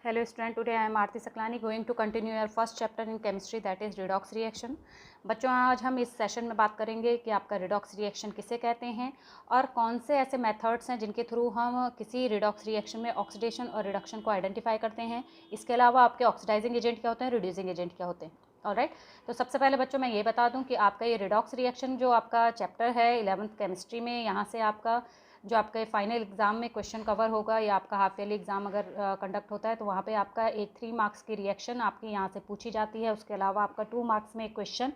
Hello student, today I am Aarti Saklani going to continue your first chapter in chemistry, that is redox reaction। बच्चों आज हम इस session में बात करेंगे कि आपका रिडॉक्स रिएक्शन किसे कहते हैं और कौन से ऐसे मेथड्स हैं जिनके थ्रू हम किसी रिडॉक्स रिएक्शन में ऑक्सीडेशन और रिडक्शन को आइडेंटिफाई करते हैं। इसके अलावा आपके ऑक्सीडाइजिंग एजेंट क्या होते हैं, रिड्यूसिंग एजेंट क्या होते हैं। ऑलराइट, तो सबसे पहले बच्चों मैं ये बता दूं कि आपका ये रिडॉक्स रिएक्शन जो आपका चैप्टर है 11th केमिस्ट्री में, यहाँ से आपका जो आपके फाइनल एग्जाम में क्वेश्चन कवर होगा या आपका हाफ ईयरली एग्जाम अगर कंडक्ट होता है तो वहाँ पे आपका एक 3 मार्क्स की रिएक्शन आपकी यहाँ से पूछी जाती है। उसके अलावा आपका 2 मार्क्स में एक क्वेश्चन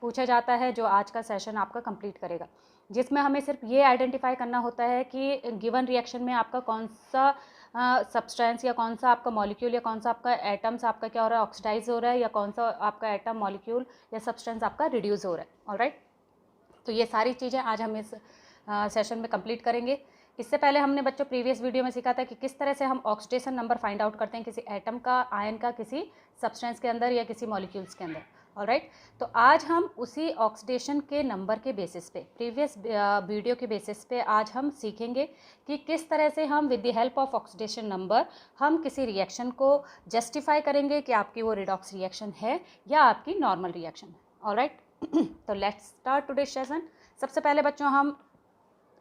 पूछा जाता है जो आज का सेशन आपका कंप्लीट करेगा, जिसमें हमें सिर्फ ये आइडेंटिफाई करना होता है कि गिवन रिएक्शन में आपका कौन सा सब्सटेंस या कौन सा आपका मॉलिक्यूल या कौन सा आपका एटम्स आपका क्या हो रहा है, ऑक्सीडाइज हो रहा है, या कौन सा आपका एटम मॉलिक्यूल या सब्सटेंस आपका रिड्यूस हो रहा है। ऑलराइट, तो ये सारी चीज़ें आज हम इस सेशन में कंप्लीट करेंगे। इससे पहले हमने बच्चों प्रीवियस वीडियो में सीखा था कि किस तरह से हम ऑक्सीडेशन नंबर फाइंड आउट करते हैं किसी एटम का, आयन का, किसी सब्सटेंस के अंदर या किसी मॉलिक्यूल्स के अंदर। ऑलराइट, तो आज हम उसी ऑक्सीडेशन के नंबर के बेसिस पे, प्रीवियस वीडियो के बेसिस पे आज हम सीखेंगे कि किस तरह से हम with the help of oxidation number हम किसी रिएक्शन को जस्टिफाई करेंगे कि आपकी वो रिडॉक्स रिएक्शन है या आपकी नॉर्मल रिएक्शन है। ऑलराइट, तो लेट्स स्टार्ट टुडे सेशन। सबसे पहले बच्चों हम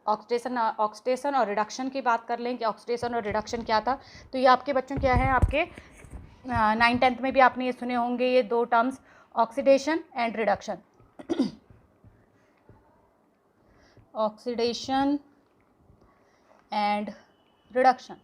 ऑक्सीडेशन और रिडक्शन की बात कर लें कि ऑक्सीडेशन और रिडक्शन क्या था। तो ये आपके बच्चों क्या है, आपके 9th-10th में भी आपने ये सुने होंगे ये दो terms, oxidation and reduction. Oxidation and reduction.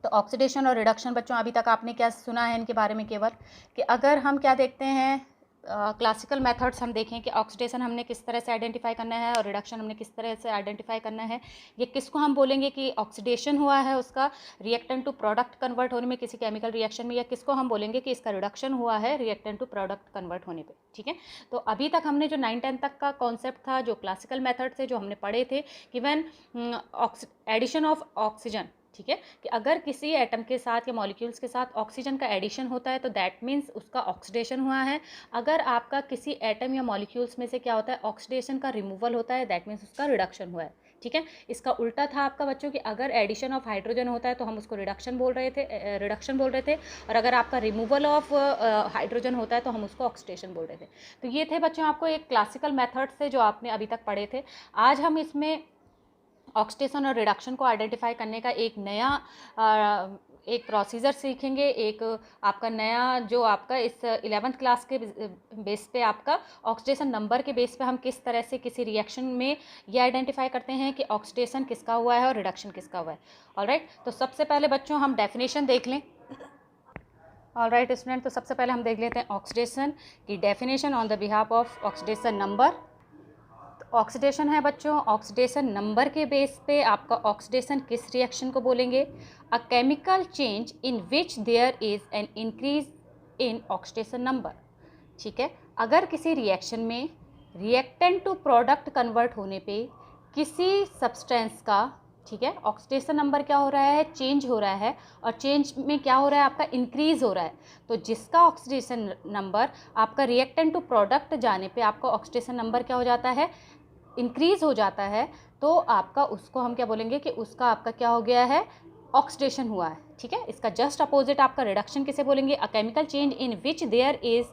तो ऑक्सीडेशन और रिडक्शन बच्चों अभी तक आपने क्या सुना है इनके बारे में, केवल कि अगर हम क्या देखते हैं क्लासिकल मेथड्स हम देखें कि ऑक्सीडेशन हमने किस तरह से आइडेंटिफाई करना है और रिडक्शन हमने किस तरह से आइडेंटिफाई करना है। ये किसको हम बोलेंगे कि ऑक्सीडेशन हुआ है उसका रिएक्टेंट टू प्रोडक्ट कन्वर्ट होने में किसी केमिकल रिएक्शन में, या किसको हम बोलेंगे कि इसका रिडक्शन हुआ है रिएक्टेंट टू प्रोडक्ट कन्वर्ट होने पे। ठीक है, तो अभी तक हमने जो 9-10 तक का कॉन्सेप्ट था, जो क्लासिकल मेथड थे जो हमने पढ़े थे कि व्हेन एडिशन ऑफ ऑक्सीजन, ठीक है, कि अगर किसी एटम के साथ या मॉलिक्यूल्स के साथ ऑक्सीजन का एडिशन होता है तो दैट मीन्स उसका ऑक्सीडेशन हुआ है। अगर आपका किसी एटम या मॉलिक्यूल्स में से क्या होता है, ऑक्सीडेशन का रिमूवल होता है, दैट मीन्स उसका रिडक्शन हुआ है। ठीक है, इसका उल्टा था आपका बच्चों कि अगर एडिशन ऑफ हाइड्रोजन होता है तो हम उसको रिडक्शन बोल रहे थे, और अगर आपका रिमूवल ऑफ हाइड्रोजन होता है तो हम उसको ऑक्सीडेशन बोल रहे थे। तो ये थे बच्चों आपको एक क्लासिकल मेथड्स थे जो आपने अभी तक पढ़े थे। आज हम इसमें ऑक्सीडेशन और रिडक्शन को आइडेंटिफाई करने का एक नया एक प्रोसीजर सीखेंगे, एक आपका नया जो आपका इस 11th क्लास के बेस पे आपका ऑक्सीडेशन नंबर के बेस पे हम किस तरह से किसी रिएक्शन में ये आइडेंटिफाई करते हैं कि ऑक्सीडेशन किसका हुआ है और रिडक्शन किसका हुआ है। ऑलराइट, तो सबसे पहले बच्चों हम डेफिनेशन देख लें। ऑलराइट स्टूडेंट, तो सबसे पहले हम देख लेते हैं ऑक्सीडेशन की definition on the behalf of oxidation number. Oxidation है बच्चों, ऑक्सीडेशन नंबर के बेस पे आपका ऑक्सीडेशन किस रिएक्शन को बोलेंगे, a chemical change in which there is an increase in oxidation number. ठीक है, अगर किसी रिएक्शन में रिएक्टेंट टू प्रोडक्ट कन्वर्ट होने पे किसी सब्सटेंस का, ठीक है, ऑक्सीडेशन नंबर क्या हो रहा है, चेंज हो रहा है, और चेंज में क्या हो रहा है आपका इंक्रीज हो रहा है। तो जिसका ऑक्सीडेशन नंबर आपका रिएक्टेंट टू प्रोडक्ट जाने पे आपका ऑक्सीडेशन नंबर क्या हो जाता है, इंक्रीज हो जाता है, तो आपका उसको हम क्या बोलेंगे कि उसका आपका क्या हो गया है, ऑक्सीडेशन हुआ है। ठीक है, इसका जस्ट अपोजिट आपका रिडक्शन किसे बोलेंगे, a chemical change in which there is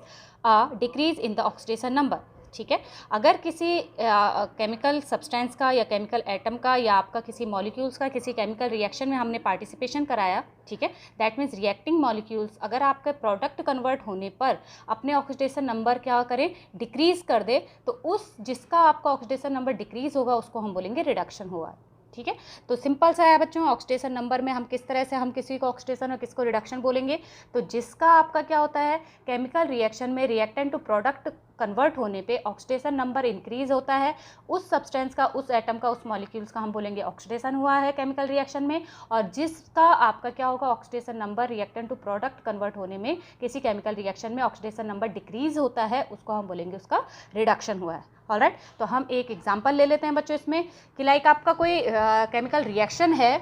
a decrease in the oxidation number. ठीक है, अगर किसी केमिकल सब्सटेंस का या केमिकल एटम का या आपका किसी मॉलिक्यूल्स का किसी केमिकल रिएक्शन में हमने पार्टिसिपेशन कराया, ठीक है, दैट मीन्स रिएक्टिंग मॉलिक्यूल्स अगर आपके प्रोडक्ट कन्वर्ट होने पर अपने ऑक्सीडेशन नंबर क्या करें, डिक्रीज कर दे, तो उस जिसका आपका ऑक्सीडेशन नंबर डिक्रीज होगा उसको हम बोलेंगे रिडक्शन हुआ। ठीक है, तो सिंपल सा है बच्चों, ऑक्सीडेशन नंबर में हम किस तरह से हम किसी को ऑक्सीडेशन और किसको रिडक्शन बोलेंगे, तो जिसका आपका क्या होता है, केमिकल रिएक्शन में रिएक्टेंट टू प्रोडक्ट कन्वर्ट होने पे ऑक्सीडेशन नंबर इंक्रीज होता है, उस सब्सटेंस का, उस एटम का, उस मॉलिक्यूल्स का हम बोलेंगे ऑक्सीडेशन हुआ है केमिकल रिएक्शन में। और जिसका आपका क्या होगा, oxidation number reactant to product convert होने में किसी केमिकल रिएक्शन में ऑक्सीडेशन नंबर डिक्रीज होता है, उसको हम बोलेंगे उसका रिडक्शन हुआ है। ऑलराइट, तो हम एक एग्जांपल ले लेते हैं बच्चों इसमें कि लाइक आपका कोई केमिकल रिएक्शन है,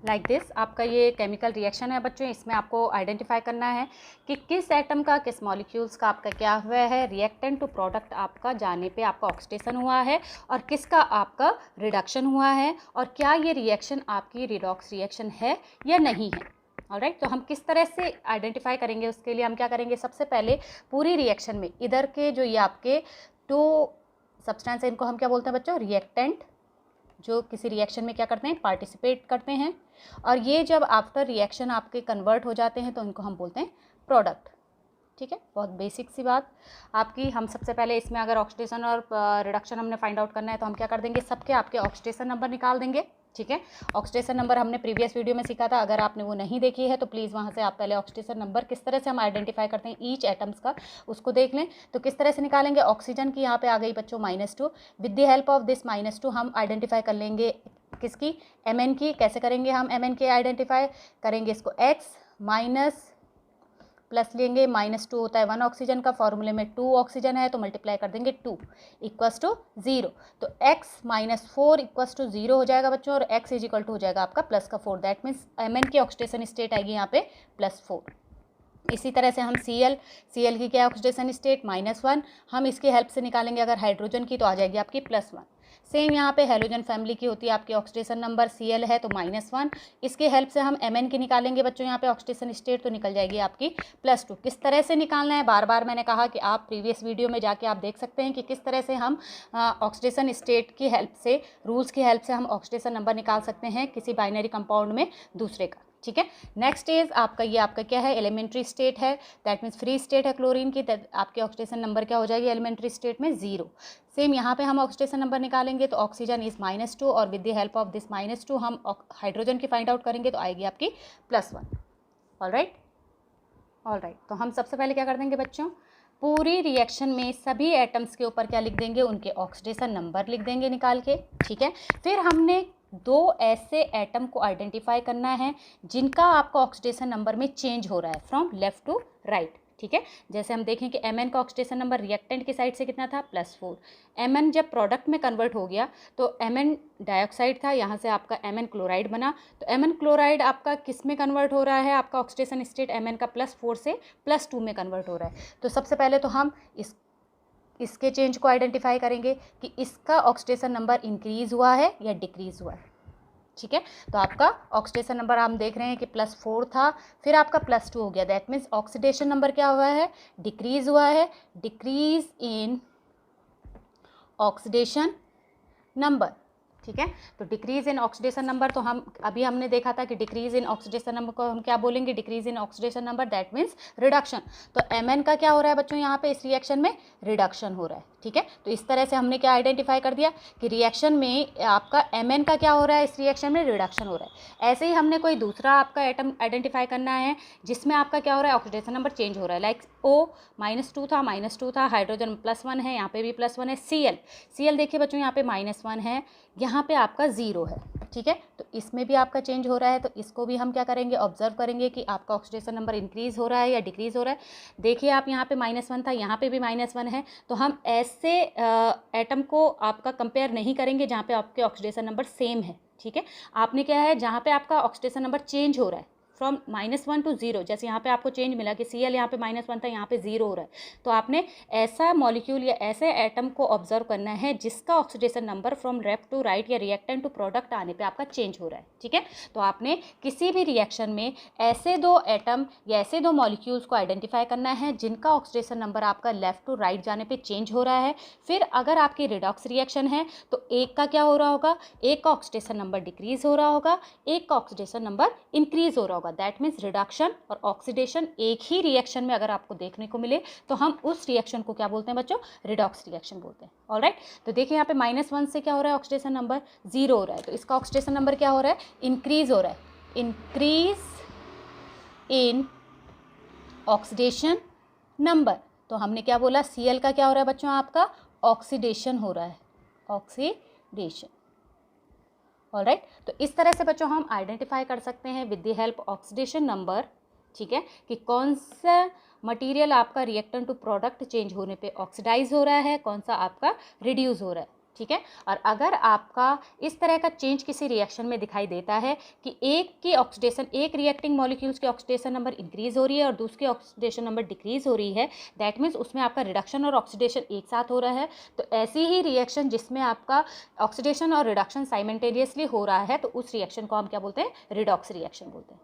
लाइक दिस आपका ये केमिकल रिएक्शन है बच्चों। इसमें आपको आइडेंटिफाई करना है कि किस एटम का, किस मॉलिक्यूल्स का आपका क्या हुआ है, रिएक्टेंट टू प्रोडक्ट आपका जाने पे आपका ऑक्सीडेशन हुआ है और किसका आपका रिडक्शन हुआ है, और क्या ये रिएक्शन आपकी रिडॉक्स रिएक्शन है या नहीं है। ऑलराइट, तो हम किस तरह से आइडेंटिफाई करेंगे, उसके लिए हम क्या करेंगे, सबसे पहले पूरी रिएक्शन में इधर के जो ये आपके 2 सब्सटेंस है, इनको हम क्या बोलते हैं बच्चों, रिएक्टेंट, जो किसी रिएक्शन में क्या करते हैं, पार्टिसिपेट करते हैं, और ये जब आफ्टर रिएक्शन आपके कन्वर्ट हो जाते हैं तो इनको हम बोलते हैं प्रोडक्ट। ठीक है, बहुत बेसिक सी बात आपकी। हम सबसे पहले इसमें अगर ऑक्सीडेशन और रिडक्शन हमने फाइंड आउट करना है तो हम क्या कर देंगे, सबके आपके ऑक्सीडेशन नंबर निकाल देंगे। ठीक है, ऑक्सीडेशन नंबर हमने प्रीवियस वीडियो में सीखा था, अगर आपने वो नहीं देखी है तो प्लीज़ वहाँ से आप पहले ऑक्सीडेशन नंबर किस तरह से हम आइडेंटिफाई करते हैं ईच एटम्स का, उसको देख लें। तो किस तरह से निकालेंगे, ऑक्सीजन की यहाँ पे आ गई बच्चों -2, with the help of this -2 हम आइडेंटिफाई कर लेंगे किसकी, Mn की। कैसे करेंगे हम Mn के आइडेंटिफाई करेंगे, इसको x माइनस प्लस लेंगे, -2 होता है 1 ऑक्सीजन का, फॉर्मूले में 2 ऑक्सीजन है तो मल्टीप्लाई कर देंगे 2 इक्वल्स टू 0। तो x - 4 इक्वल्स टू 0 हो जाएगा बच्चों, और x इज इक्वल टू हो जाएगा आपका प्लस का 4। दैट मीन्स Mn की ऑक्सीडेशन स्टेट आएगी यहाँ पे +4। इसी तरह से हम Cl की क्या ऑक्सीडेशन स्टेट -1, हम इसकी हेल्प से निकालेंगे अगर हाइड्रोजन की तो आ जाएगी आपकी +1। सेम यहाँ पे हेलोजन फैमिली की होती है आपकी ऑक्सीडेशन नंबर, Cl है तो -1, इसके हेल्प से हम Mn की निकालेंगे बच्चों, यहाँ पे ऑक्सीडेशन स्टेट तो निकल जाएगी आपकी +2। किस तरह से निकालना है, बार बार मैंने कहा कि आप प्रीवियस वीडियो में जाके आप देख सकते हैं कि किस तरह से हम ऑक्सीडेशन स्टेट की हेल्प से, रूल्स की हेल्प से हम ऑक्सीडेशन नंबर निकाल सकते हैं किसी बाइनरी कंपाउंड में दूसरे का। ठीक है, नेक्स्ट इज आपका, ये आपका क्या है, एलिमेंट्री स्टेट है, दैट मीन्स फ्री स्टेट है क्लोरीन की, आपके ऑक्सीडेशन नंबर क्या हो जाएगी एलिमेंट्री स्टेट में 0। सेम यहाँ पे हम ऑक्सीडेशन नंबर निकालेंगे तो ऑक्सीजन इज -2, और with the help of this -2 हम हाइड्रोजन की फाइंड आउट करेंगे तो आएगी आपकी +1। ऑलराइट, तो हम सबसे पहले क्या कर देंगे बच्चों, पूरी रिएक्शन में सभी एटम्स के ऊपर क्या लिख देंगे, उनके ऑक्सीडेशन नंबर लिख देंगे निकाल के। ठीक है, फिर हमने 2 ऐसे एटम को आइडेंटिफाई करना है जिनका आपका ऑक्सीडेशन नंबर में चेंज हो रहा है फ्रॉम लेफ्ट टू राइट। ठीक है, जैसे हम देखें कि Mn का ऑक्सीडेशन नंबर रिएक्टेंट की साइड से कितना था, +4। Mn जब प्रोडक्ट में कन्वर्ट हो गया तो Mn डाइऑक्साइड था, यहाँ से आपका Mn क्लोराइड बना, तो Mn क्लोराइड आपका किस में कन्वर्ट हो रहा है, आपका ऑक्सीडेशन स्टेट Mn का +4 से +2 में कन्वर्ट हो रहा है। तो सबसे पहले तो हम इसके चेंज को आइडेंटिफाई करेंगे कि इसका ऑक्सीडेशन नंबर इंक्रीज़ हुआ है या डिक्रीज़ हुआ है। ठीक है, तो आपका ऑक्सीडेशन नंबर हम देख रहे हैं कि +4 था, फिर आपका +2 हो गया, दैट मीन्स ऑक्सीडेशन नंबर क्या हुआ है, डिक्रीज़ हुआ है, डिक्रीज़ इन ऑक्सीडेशन नंबर। ठीक है, तो डिक्रीज़ इन ऑक्सीडेशन नंबर, तो हम अभी हमने देखा था कि डिक्रीज़ इन ऑक्सीडेशन नंबर को हम क्या बोलेंगे, decrease in oxidation number, that means reduction. तो Mn का क्या हो रहा है बच्चों, यहाँ पे इस रिएक्शन में रिडक्शन हो रहा है। ठीक है, तो इस तरह से हमने क्या आइडेंटिफाई कर दिया कि रिएक्शन में आपका Mn का क्या हो रहा है, इस रिएक्शन में रिडक्शन हो रहा है। ऐसे ही हमने कोई दूसरा आपका एटम आइडेंटिफाई करना है जिसमें आपका क्या हो रहा है, ऑक्सीडेशन नंबर चेंज हो रहा है। लाइक O -2 था, हाइड्रोजन +1 है, यहाँ पे भी +1 है। Cl देखिए बच्चों, यहाँ पे -1 है, यहाँ पे आपका 0 है। ठीक है, तो इसमें भी आपका चेंज हो रहा है, तो इसको भी हम क्या करेंगे, ऑब्जर्व करेंगे कि आपका ऑक्सीडेशन नंबर इंक्रीज़ हो रहा है या डिक्रीज़ हो रहा है। देखिए आप यहाँ पे -1 था, यहाँ पे भी -1 है, तो हम ऐसे एटम को आपका कंपेयर नहीं करेंगे जहाँ पे आपके ऑक्सीडेशन नंबर सेम है। ठीक है, आपने क्या है, जहाँ पे आपका ऑक्सीडेशन नंबर चेंज हो रहा है फ्रॉम -1 to 0, जैसे यहाँ पे आपको चेंज मिला कि Cl यहाँ पे -1 था, यहाँ पे 0 हो रहा है, तो आपने ऐसा मॉलिक्यूल या ऐसे एटम को ऑब्जर्व करना है जिसका oxidation number from left to right या रिएक्टेंट टू प्रोडक्ट आने पे आपका चेंज हो रहा है। ठीक है, तो आपने किसी भी रिएक्शन में ऐसे 2 एटम या ऐसे 2 मॉलिक्यूल्स को आइडेंटिफाई करना है जिनका ऑक्सीडेशन नंबर आपका लेफ्ट टू राइट जाने पर चेंज हो रहा है। फिर अगर आपकी रिडॉक्स रिएक्शन है तो एक का क्या हो रहा होगा, एक का ऑक्सीडेशन नंबर डिक्रीज़ हो रहा होगा, एक का ऑक्सीडेशन नंबर इंक्रीज़ हो रहा होगा। दैट मीन्स रिडक्शन और ऑक्सीडेशन एक ही रिएक्शन में अगर आपको देखने को मिले तो हम उस रिएक्शन को क्या बोलते हैं बच्चों, रिडॉक्स रिएक्शन बोलते हैं। ऑलराइट, तो देखिए यहाँ पे -1 से क्या हो रहा है, ऑक्सीडेशन नंबर 0 हो रहा है, तो इसका ऑक्सीडेशन नंबर क्या हो रहा है, इंक्रीज़ हो रहा है, इंक्रीज इन ऑक्सीडेशन नंबर। तो हमने क्या बोला, Cl का क्या हो रहा है बच्चों, आपका ऑक्सीडेशन हो रहा है, ऑक्सीडेशन। ऑलराइट, तो इस तरह से बच्चों हम आइडेंटिफाई कर सकते हैं with the help oxidation number. ठीक है, कि कौन सा मटेरियल आपका रिएक्टेंट टू प्रोडक्ट चेंज होने पे ऑक्सीडाइज हो रहा है, कौन सा आपका रिड्यूस हो रहा है। ठीक है। और अगर आपका इस तरह का चेंज किसी रिएक्शन में दिखाई देता है कि एक रिएक्टिंग मॉलिक्यूल्स की ऑक्सीडेशन नंबर इंक्रीज हो रही है और दूसरी ऑक्सीडेशन नंबर डिक्रीज हो रही है, दैट मीन्स उसमें आपका रिडक्शन और ऑक्सीडेशन एक साथ हो रहा है। तो ऐसी ही रिएक्शन जिसमें आपका ऑक्सीडेशन और रिडक्शन साइमल्टेनियसली हो रहा है, तो उस रिएक्शन को हम क्या बोलते हैं? रिडॉक्स रिएक्शन बोलते हैं।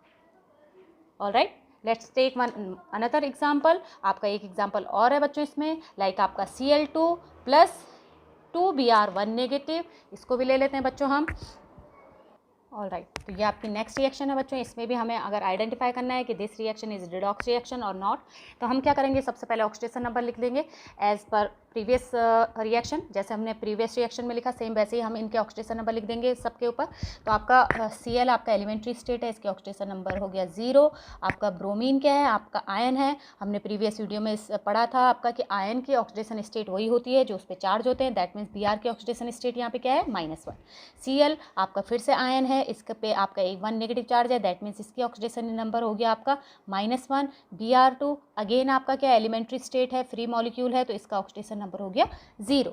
Alright, let's take one another example. आपका एक एग्जाम्पल और है बच्चों इसमें, लाइक आपका Cl2 प्लस 2Br1 नेगेटिव, इसको भी ले लेते हैं बच्चों हम। ऑलराइट, तो ये आपकी नेक्स्ट रिएक्शन है बच्चों। इसमें भी हमें अगर आइडेंटिफाई करना है कि this reaction is redox reaction और नॉट, तो हम क्या करेंगे? सबसे पहले ऑक्सीडेशन नंबर लिख लेंगे एज पर प्रीवियस रिएक्शन। जैसे हमने प्रीवियस रिएक्शन में लिखा, सेम वैसे ही हम इनके ऑक्सीडेशन नंबर लिख देंगे सबके ऊपर। तो आपका Cl आपका एलिमेंट्री स्टेट है, इसके ऑक्सीडेशन नंबर हो गया 0। आपका ब्रोमीन क्या है? आपका आयन है। हमने प्रीवियस वीडियो में पढ़ा था आपका कि आयन की ऑक्सीडेशन स्टेट वही होती है जो उस पर चार्ज होते हैं, दैट मीन्स Br की ऑक्सीडेशन स्टेट यहाँ पे क्या है? -1। Cl आपका फिर से आयन है, इसके पे आपका 1 नेगेटिव चार्ज है, दैट मीन्स इसकी ऑक्सीडेशन नंबर हो गया आपका -1। Br2 अगेन आपका क्या? एलिमेंट्री स्टेट है, फ्री मॉलिक्यूल है, तो इसका ऑक्सीडेशन नंबर हो गया 0।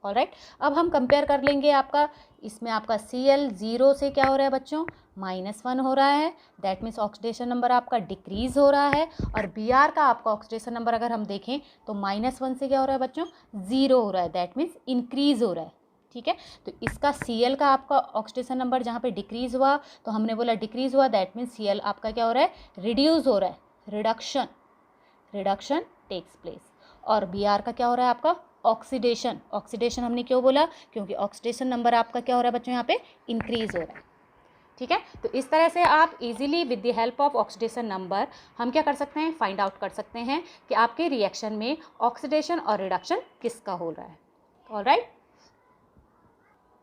ऑलराइट, अब हम कंपेयर कर लेंगे आपका, इसमें आपका Cl 0 से क्या हो रहा है बच्चों? -1 हो रहा है, दैट मीन्स ऑक्सीडेशन नंबर आपका डिक्रीज हो रहा है। और Br का आपका ऑक्सीडेशन नंबर अगर हम देखें तो -1 से क्या हो रहा है बच्चों? 0 हो रहा है, दैट मीन्स इंक्रीज हो रहा है। ठीक है, तो इसका Cl का आपका ऑक्सीडेशन नंबर जहाँ पे डिक्रीज हुआ, तो हमने बोला डिक्रीज हुआ, दैट मीन्स Cl आपका क्या हो रहा है? रिड्यूस हो रहा है, रिडक्शन टेक्स प्लेस। और Br का क्या हो रहा है आपका? ऑक्सीडेशन हमने क्यों बोला? क्योंकि ऑक्सीडेशन नंबर आपका क्या हो रहा है बच्चों? यहाँ पे इंक्रीज हो रहा है। ठीक है, तो इस तरह से आप easily with the help of oxidation number हम क्या कर सकते हैं? फाइंड आउट कर सकते हैं कि आपके रिएक्शन में ऑक्सीडेशन और रिडक्शन किसका हो रहा है।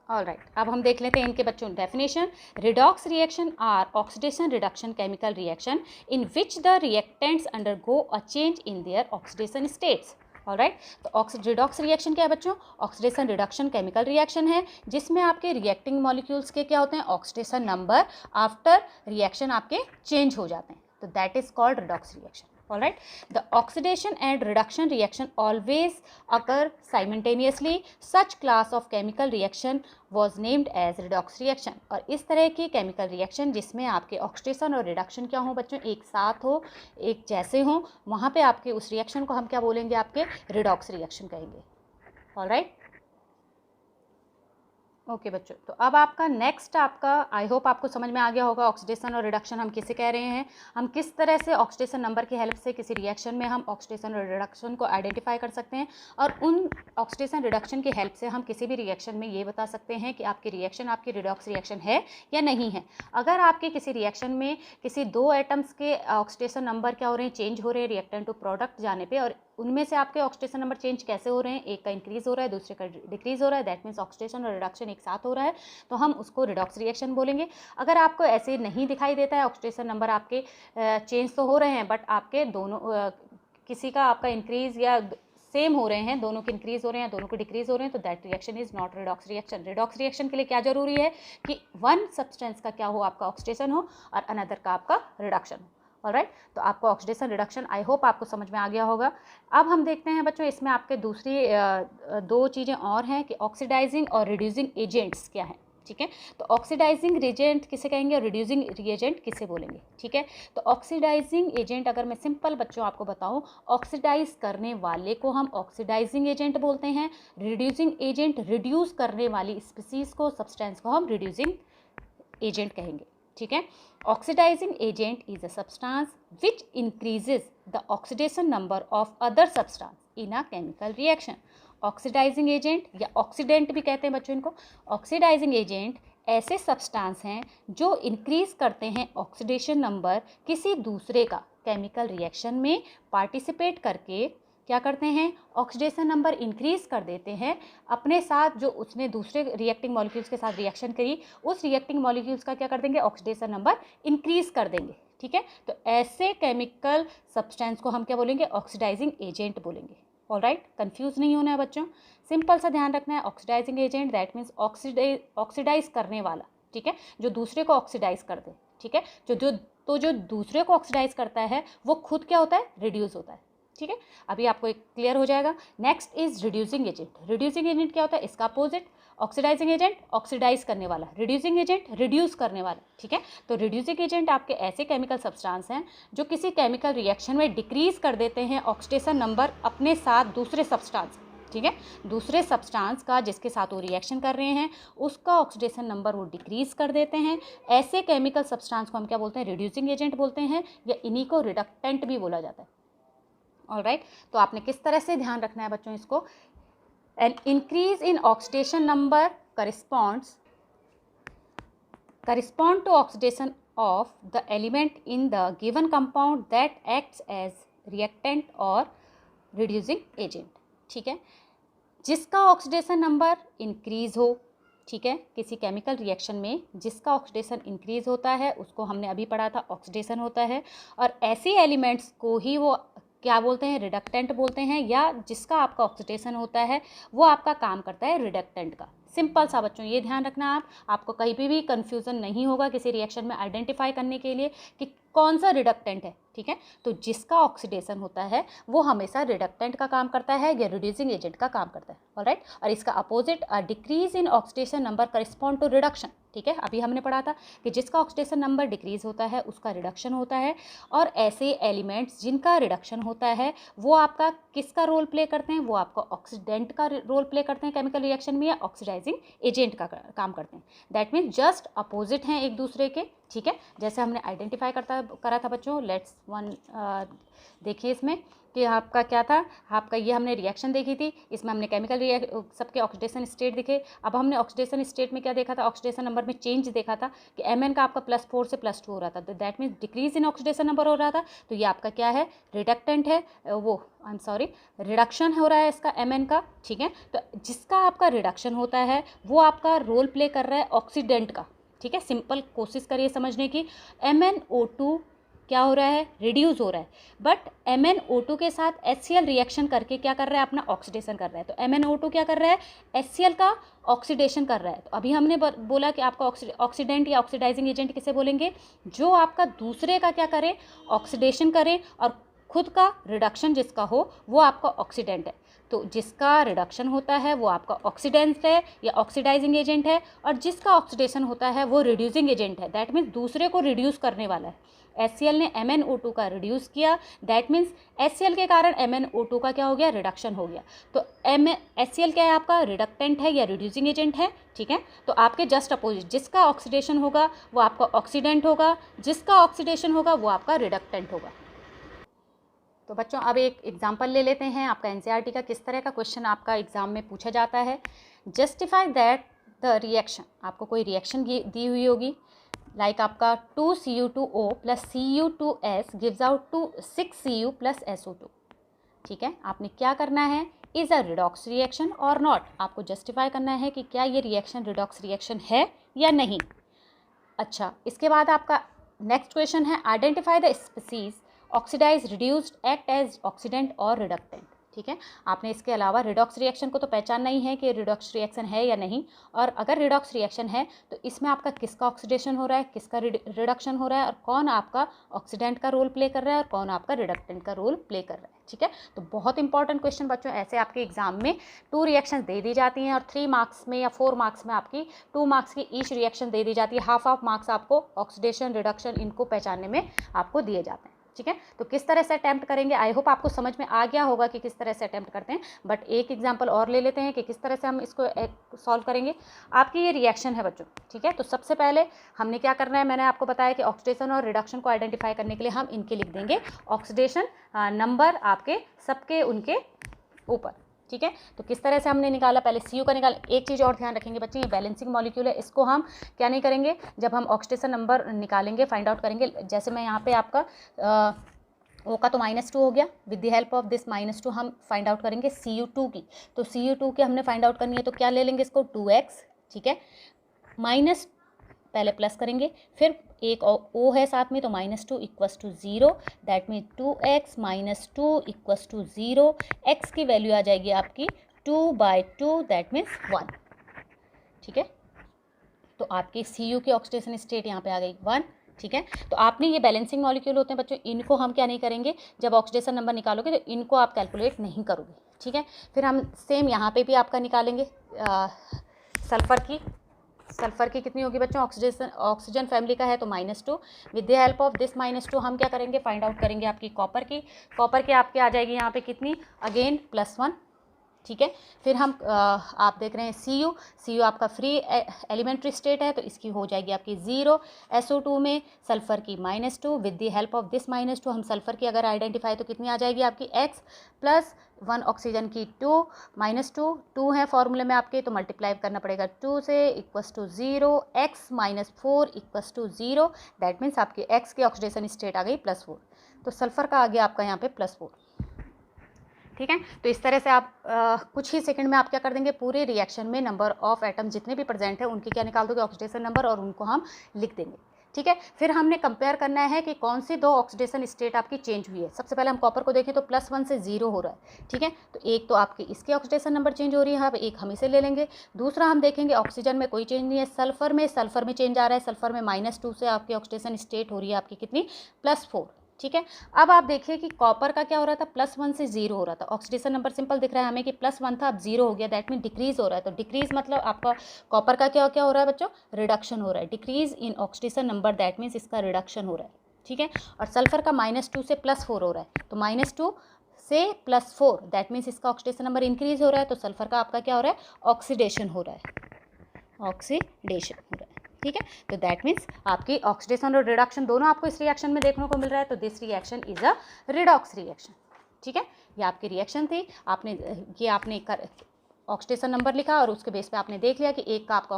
ऑलराइट, अब हम देख लेते हैं इनके बच्चों definition. Redox reaction are oxidation reduction chemical reaction in which the reactants undergo a change in their oxidation states. Alright, तो रिडॉक्स रिएक्शन क्या है बच्चों? ऑक्सीडेशन रिडक्शन केमिकल रिएक्शन है जिसमें आपके रिएक्टिंग मॉलिक्यूल्स के क्या होते हैं? ऑक्सीडेशन नंबर आफ्टर रिएक्शन आपके चेंज हो जाते हैं, तो that is called redox reaction. Alright, the oxidation and reduction reaction always occur simultaneously. Such class of chemical reaction was named as redox reaction. और इस तरह की केमिकल रिएक्शन जिसमें आपके ऑक्सीडेशन और रिडक्शन क्या हो बच्चों? एक साथ हो, एक जैसे हो, वहाँ पे आपके उस रिएक्शन को हम क्या बोलेंगे? आपके रिडॉक्स रिएक्शन कहेंगे। ऑलराइट, ओके बच्चों, तो अब आपका नेक्स्ट आपका आई होप आपको समझ में आ गया होगा ऑक्सीडेशन और रिडक्शन हम किसे कह रहे हैं, हम किस तरह से ऑक्सीडेशन नंबर की हेल्प से किसी रिएक्शन में हम ऑक्सीडेशन और रिडक्शन को आइडेंटिफाई कर सकते हैं, और उन ऑक्सीडेशन रिडक्शन की हेल्प से हम किसी भी रिएक्शन में ये बता सकते हैं कि आपकी रिएक्शन आपकी रिडॉक्स रिएक्शन है या नहीं है। अगर आपके किसी रिएक्शन में किसी 2 एटम्स के ऑक्सीडेशन नंबर क्या हो रहे हैं? चेंज हो रहे हैं रिएक्टेंट टू प्रोडक्ट जाने पे, और उनमें से आपके ऑक्सीडेशन नंबर चेंज कैसे हो रहे हैं? एक का इंक्रीज हो रहा है, दूसरे का डिक्रीज हो रहा है, दैट मीन्स ऑक्सीडेशन और रिडक्शन एक साथ हो रहा है, तो हम उसको रिडॉक्स रिएक्शन बोलेंगे। अगर आपको ऐसे नहीं दिखाई देता है, ऑक्सीडेशन नंबर आपके चेंज तो हो रहे हैं बट आपके दोनों किसी का आपका इंक्रीज या सेम हो रहे हैं, दोनों के इंक्रीज हो रहे हैं, दोनों के डिक्रीज हो रहे हैं, तो that reaction is not redox reaction. Redox reaction के लिए क्या जरूरी है? कि वन सब्सटेंस का क्या हो? आपका ऑक्सीडेशन हो और अनदर का आपका रिडक्शन हो। ऑलराइट, तो आपको ऑक्सीडेशन रिडक्शन आई होप आपको समझ में आ गया होगा। अब हम देखते हैं बच्चों इसमें आपके दूसरी 2 चीज़ें और हैं कि ऑक्सीडाइजिंग और रिड्यूसिंग एजेंट्स क्या हैं। ठीक है, तो ऑक्सीडाइजिंग रिएजेंट किसे कहेंगे और रिड्यूसिंग रिएजेंट किसे बोलेंगे? ठीक है, तो ऑक्सीडाइजिंग एजेंट अगर मैं सिंपल बच्चों आपको बताऊं, ऑक्सीडाइज करने वाले को हम ऑक्सीडाइजिंग एजेंट बोलते हैं। रिड्यूसिंग एजेंट रिड्यूस करने वाली स्पीसीज को, सब्सटेंस को हम रिड्यूसिंग एजेंट कहेंगे। ठीक है, oxidising agent is a substance which increases the oxidation number of other substance in a chemical reaction. Oxidising agent या ऑक्सीडेंट भी कहते हैं बच्चों इनको। ऑक्सीडाइजिंग एजेंट ऐसे सब्सटेंस हैं जो इंक्रीज करते हैं ऑक्सीडेशन नंबर किसी दूसरे का केमिकल रिएक्शन में पार्टिसिपेट करके, क्या करते हैं? ऑक्सीडेशन नंबर इंक्रीज कर देते हैं अपने साथ, जो उसने दूसरे रिएक्टिंग मॉलिक्यूल्स के साथ रिएक्शन करी, उस रिएक्टिंग मॉलिक्यूल्स का क्या कर देंगे? ऑक्सीडेशन नंबर इंक्रीज कर देंगे। ठीक है, तो ऐसे केमिकल सब्सटेंस को हम क्या बोलेंगे? ऑक्सीडाइजिंग एजेंट बोलेंगे। ऑलराइट, कंफ्यूज नहीं होना है बच्चों, सिंपल सा ध्यान रखना है। Oxidising agent that means oxidise करने वाला, ठीक है, जो दूसरे को ऑक्सीडाइज कर दे। ठीक है, जो दूसरे को ऑक्सीडाइज करता है वो खुद क्या होता है? रिड्यूस होता है। ठीक है, अभी आपको एक क्लियर हो जाएगा। Next is reducing agent. Reducing agent क्या होता है, इसका अपोजिट। ऑक्सीडाइजिंग एजेंट ऑक्सीडाइज करने वाला, रिड्यूसिंग एजेंट रिड्यूस करने वाला, ठीक है। तो रिड्यूसिंग एजेंट आपके ऐसे केमिकल सब्सटेंस हैं जो किसी केमिकल रिएक्शन में डिक्रीज कर देते हैं ऑक्सीडेशन नंबर अपने साथ दूसरे सब्सटेंस, ठीक है, दूसरे सब्सटेंस का जिसके साथ वो रिएक्शन कर रहे हैं उसका ऑक्सीडेशन नंबर वो डिक्रीज कर देते हैं। ऐसे केमिकल सब्सटेंस को हम क्या बोलते हैं, रिड्यूसिंग एजेंट बोलते हैं, या इन्हीं को रिडक्टेंट भी बोला जाता है। ऑलराइट, तो आपने किस तरह से ध्यान रखना है बच्चों इसको, N increase in oxidation number corresponds to oxidation of the element in the given compound that acts as reactant or reducing agent, ठीक है। जिसका ऑक्सीडेशन नंबर इंक्रीज हो, ठीक है, किसी केमिकल रिएक्शन में जिसका ऑक्सीडेशन इंक्रीज होता है उसको हमने अभी पढ़ा था ऑक्सीडेशन होता है, और ऐसे एलिमेंट्स को ही वो क्या बोलते हैं, रिडक्टेंट बोलते हैं, या जिसका आपका ऑक्सीडेशन होता है वो आपका काम करता है रिडक्टेंट का। सिंपल सा बच्चों ये ध्यान रखना, आपको कहीं भी कंफ्यूजन नहीं होगा किसी रिएक्शन में आइडेंटिफाई करने के लिए कि कौन सा रिडक्टेंट है, ठीक है। तो जिसका ऑक्सीडेशन होता है वो हमेशा रिडक्टेंट का काम करता है या रिड्यूसिंग एजेंट का काम करता है, ऑलराइट। और इसका opposite decrease in oxidation number correspond to reduction, ठीक है। अभी हमने पढ़ा था कि जिसका ऑक्सीडेशन नंबर डिक्रीज होता है उसका रिडक्शन होता है, और ऐसे एलिमेंट्स जिनका रिडक्शन होता है वो आपका किसका रोल प्ले करते हैं, वो आपका ऑक्सीडेंट का रोल प्ले करते हैं केमिकल रिएक्शन में, या ऑक्सीडाइजिंग एजेंट का काम करते हैं। दैट मीन्स जस्ट अपोजिट हैं एक दूसरे के, ठीक है। जैसे हमने आइडेंटिफाई करा था बच्चों, लेट्स वन देखिए इसमें कि आपका क्या था, आपका ये हमने रिएक्शन देखी थी, इसमें हमने केमिकल सबके ऑक्सीडेशन स्टेट दिखे। अब हमने ऑक्सीडेशन स्टेट में क्या देखा था, ऑक्सीडेशन नंबर में चेंज देखा था कि Mn का आपका +4 से +2 हो रहा था, तो that means decrease in oxidation number हो रहा था। तो ये आपका क्या है, रिडक्टेंट है, वो आई एम सॉरी रिडक्शन हो रहा है इसका Mn का, ठीक है। तो जिसका आपका रिडक्शन होता है वो आपका रोल प्ले कर रहा है ऑक्सीडेंट का, ठीक है। सिंपल कोशिश करिए समझने की, MnO2 क्या हो रहा है, रिड्यूस हो रहा है, बट MnO2 के साथ HCl रिएक्शन करके क्या कर रहा है, अपना ऑक्सीडेशन कर रहा है। तो MnO2 क्या कर रहा है, HCl का ऑक्सीडेशन कर रहा है। तो अभी हमने बोला कि आपका ऑक्सीडेंट या ऑक्सीडाइजिंग एजेंट किसे बोलेंगे, जो आपका दूसरे का क्या करे, ऑक्सीडेशन करे, और खुद का रिडक्शन जिसका हो वो आपका ऑक्सीडेंट है। तो जिसका रिडक्शन होता है वो आपका ऑक्सीडेंट है या ऑक्सीडाइजिंग एजेंट है, और जिसका ऑक्सीडेशन होता है वो रिड्यूसिंग एजेंट है, दैट मीन्स दूसरे को रिड्यूस करने वाला है। HCl ने MnO2 का रिड्यूस किया, दैट मीन्स HCl के कारण MnO2 का क्या हो गया, रिडक्शन हो गया। तो HCl क्या है, आपका रिडक्टेंट है या रिड्यूसिंग एजेंट है, ठीक है। तो आपके जस्ट अपोजिट, जिसका ऑक्सीडेशन होगा वो आपका ऑक्सीडेंट होगा, जिसका ऑक्सीडेशन होगा वो आपका रिडक्टेंट होगा। तो बच्चों अब एक एग्जाम्पल ले लेते हैं, आपका NCERT का किस तरह का क्वेश्चन आपका एग्जाम में पूछा जाता है। जस्टिफाई दैट द रिएक्शन, आपको कोई रिएक्शन दी हुई होगी, लाइक आपका 2Cu2O + Cu2S gives out to 6Cu + SO2, ठीक है। आपने क्या करना है, इज़ अ रिडॉक्स रिएक्शन और नॉट, आपको जस्टिफाई करना है कि क्या ये रिएक्शन रिडॉक्स रिएक्शन है या नहीं। अच्छा, इसके बाद आपका नेक्स्ट क्वेश्चन है, identify the species oxidise reduced act as oxidant और रिडक्टेंट, ठीक है। आपने इसके अलावा रिडॉक्स रिएक्शन को तो पहचानना ही है कि रिडॉक्स रिएक्शन है या नहीं, और अगर रिडॉक्स रिएक्शन है तो इसमें आपका किसका ऑक्सीडेशन हो रहा है, किसका रिडक्शन हो रहा है, और कौन आपका ऑक्सीडेंट का रोल प्ले कर रहा है और कौन आपका रिडक्टेंट का रोल प्ले कर रहा है, ठीक है। तो बहुत इंपॉर्टेंट क्वेश्चन बच्चों, ऐसे आपके एग्जाम में 2 रिएक्शन दे दी जाती हैं, और 3 मार्क्स में या 4 मार्क्स में आपकी 2 मार्क्स की ईच रिएक्शन दे दी जाती है, हाफ मार्क्स आपको ऑक्सीडेशन रिडक्शन इनको पहचानने में आपको दिए जाते हैं, ठीक है। तो किस तरह से अटैम्प्ट करेंगे, आई होप आपको समझ में आ गया होगा कि किस तरह से अटैम्प्ट करते हैं, बट एक एग्जांपल और ले लेते हैं कि किस तरह से हम इसको सॉल्व करेंगे। आपकी ये रिएक्शन है बच्चों, ठीक है। तो सबसे पहले हमने क्या करना है, मैंने आपको बताया कि ऑक्सीडेशन और रिडक्शन को आइडेंटिफाई करने के लिए हम इनके लिख देंगे ऑक्सीडेशन नंबर आपके सबके उनके ऊपर, ठीक है। तो किस तरह से हमने निकाला, पहले Cu का निकाला। एक चीज़ और ध्यान रखेंगे बच्चे, ये बैलेंसिंग मॉलिक्यूल है, इसको हम क्या नहीं करेंगे, जब हम ऑक्सीडेशन नंबर निकालेंगे, फाइंड आउट करेंगे, जैसे मैं यहाँ पे आपका O का तो -2 हो गया, with the help of this -2 हम फाइंड आउट करेंगे Cu2 की। तो Cu2 की हमने फाइंड आउट करनी है, तो क्या ले लेंगे इसको 2x, ठीक है, माइनस पहले प्लस करेंगे, फिर एक O है साथ में, तो -2 = 0, दैट मीन 2x - 2 = 0, x की वैल्यू आ जाएगी आपकी 2/2, दैट मीन्स 1, ठीक है। तो आपकी Cu की ऑक्सीडेशन स्टेट यहाँ पे आ गई 1, ठीक है। तो आपने ये बैलेंसिंग मॉलिक्यूल होते हैं बच्चों, इनको हम क्या नहीं करेंगे, जब ऑक्सीडेशन नंबर निकालोगे तो इनको आप कैलकुलेट नहीं करोगे, ठीक है। फिर हम सेम यहाँ पे भी आपका निकालेंगे सल्फर की कितनी होगी बच्चों, ऑक्सीजन फैमिली का है तो -2। With the help of this -2 हम क्या करेंगे, फाइंड आउट करेंगे आपकी कॉपर की आपके आ जाएगी यहाँ पे कितनी, अगेन +1, ठीक है। फिर हम आप देख रहे हैं सी यू आपका फ्री एलिमेंट्री स्टेट है तो इसकी हो जाएगी आपकी 0। SO2 में सल्फ़र की -2, with the help of this -2 हम सल्फ़र की अगर आइडेंटिफाई तो कितनी आ जाएगी आपकी X प्लस 1 ऑक्सीजन की 2 -2 है फॉर्मूले में आपके, तो मल्टीप्लाई करना पड़ेगा 2 से, equals to 0, X -4 equals to 0। That means आपकी X की ऑक्सीडेशन स्टेट आ गई +4, तो सल्फ़र का आ गया आपका यहाँ पे +4, ठीक है। तो इस तरह से आप कुछ ही सेकंड में आप क्या कर देंगे, पूरे रिएक्शन में नंबर ऑफ एटम जितने भी प्रेजेंट है उनके क्या निकाल दोगे, ऑक्सीडेशन नंबर, और उनको हम लिख देंगे, ठीक है। फिर हमने कंपेयर करना है कि कौन सी 2 ऑक्सीडेशन स्टेट आपकी चेंज हुई है। सबसे पहले हम कॉपर को देखें तो +1 से 0 हो रहा है, ठीक है। तो एक तो आपकी इसकी ऑक्सीडेशन नंबर चेंज हो रही है, एक हम इसे ले लेंगे। दूसरा हम देखेंगे ऑक्सीजन में कोई चेंज नहीं है, सल्फर में चेंज आ रहा है, सल्फर में -2 से आपकी ऑक्सीडेशन स्टेट हो रही है आपकी कितनी, +4, ठीक है। अब आप देखिए कि कॉपर का क्या हो रहा था, +1 से 0 हो रहा था, ऑक्सीडेशन नंबर सिंपल दिख रहा है हमें कि +1 था, अब 0 हो गया, दैट मीन डिक्रीज हो रहा है। तो डिक्रीज मतलब आपका कॉपर का क्या क्या हो रहा है बच्चों, रिडक्शन हो रहा है, decrease in oxidation number, that means इसका रिडक्शन हो रहा है, ठीक है। और सल्फर का -2 से +4 हो रहा है, तो -2 से +4 दैट मीन्स इसका ऑक्सीडेशन नंबर इंक्रीज हो रहा है, तो सल्फर का आपका क्या हो रहा है, ऑक्सीडेशन हो रहा है, ठीक है। तो दैट मीन्स आपकी ऑक्सीडेशन और रिडक्शन दोनों आपको इस रिएक्शन में देखने को मिल रहा है, तो this reaction is a redox reaction, ठीक है। ये आपकी रिएक्शन थी, आपने ऑक्सीडेशन नंबर लिखा और उसके बेस पे आपने देख लिया कि एक का आपका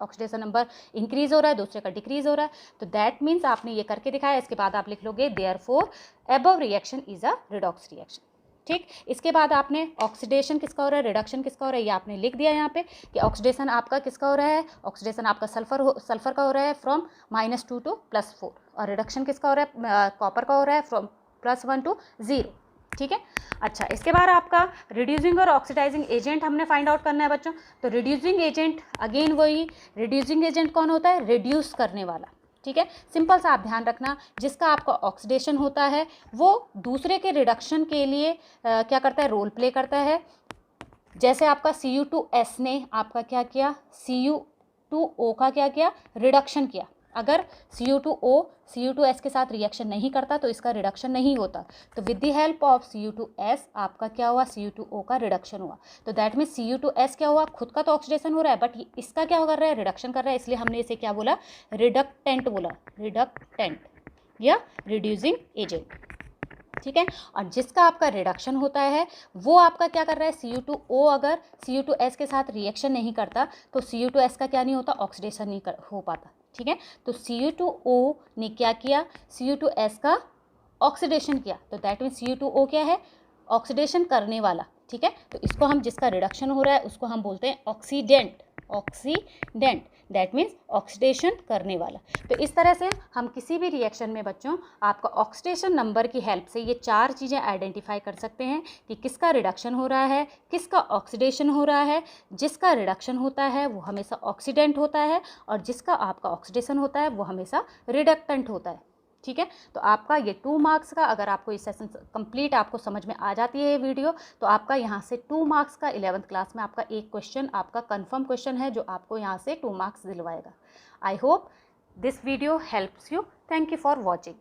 ऑक्सीडेशन नंबर इंक्रीज हो रहा है, दूसरे का डिक्रीज हो रहा है, तो दैट मीन्स आपने ये करके दिखाया। इसके बाद आप लिख लोगे therefore above reaction is a redox reaction, ठीक। इसके बाद आपने ऑक्सीडेशन किसका हो रहा है, रिडक्शन किसका हो रहा है, ये आपने लिख दिया यहाँ पे कि ऑक्सीडेशन आपका किसका हो रहा है, ऑक्सीडेशन आपका सल्फर का हो रहा है फ्रॉम -2 टू +4, और रिडक्शन किसका हो रहा है, कॉपर का हो रहा है फ्रॉम +1 टू 0, ठीक है। अच्छा, इसके बाद आपका रिड्यूसिंग और ऑक्सीडाइजिंग एजेंट हमने फाइंड आउट करना है बच्चों। तो रिड्यूसिंग एजेंट अगेन वही, रिड्यूसिंग एजेंट कौन होता है, रिड्यूस करने वाला, ठीक है। सिंपल सा आप ध्यान रखना, जिसका आपका ऑक्सीडेशन होता है वो दूसरे के रिडक्शन के लिए क्या करता है, रोल प्ले करता है। जैसे आपका Cu2S ने आपका क्या किया, Cu2O का क्या किया, रिडक्शन किया। अगर Cu2O Cu2S के साथ रिएक्शन नहीं करता तो इसका रिडक्शन नहीं होता, तो with the help of Cu2S आपका क्या हुआ, Cu2O का रिडक्शन हुआ। तो दैट मीन्स Cu2S क्या हुआ, खुद का तो ऑक्सीडेशन हो रहा है बट इसका क्या कर रहा है, रिडक्शन कर रहा है, इसलिए हमने इसे क्या बोला, रिडक्टेंट बोला, रिडक्टेंट या रिड्यूसिंग एजेंट, ठीक है। और जिसका आपका रिडक्शन होता है वो आपका क्या कर रहा है, Cu2O अगर Cu2S के साथ रिएक्शन नहीं करता तो Cu2S का क्या नहीं होता, ऑक्सीडेशन नहीं हो पाता, ठीक है। तो Cu2O ने क्या किया, Cu2S का ऑक्सीडेशन किया, तो दैट मीन्स Cu2O क्या है, ऑक्सीडेशन करने वाला, ठीक है। तो इसको हम, जिसका रिडक्शन हो रहा है उसको हम बोलते हैं ऑक्सीडेंट, दैट मीन्स ऑक्सीडेशन करने वाला। तो इस तरह से हम किसी भी रिएक्शन में बच्चों आपका ऑक्सीडेशन नंबर की हेल्प से ये 4 चीज़ें आइडेंटिफाई कर सकते हैं कि किसका रिडक्शन हो रहा है, किसका ऑक्सीडेशन हो रहा है। जिसका रिडक्शन होता है वो हमेशा ऑक्सीडेंट होता है और जिसका आपका ऑक्सीडेशन होता है वो हमेशा रिडक्टेंट होता है, ठीक है। तो आपका ये 2 मार्क्स का, अगर आपको ये सेशन कंप्लीट आपको समझ में आ जाती है ये वीडियो, तो आपका यहाँ से 2 मार्क्स का 11th क्लास में आपका एक क्वेश्चन आपका कंफर्म क्वेश्चन है जो आपको यहाँ से 2 मार्क्स दिलवाएगा। I hope this video helps you. Thank you for watching.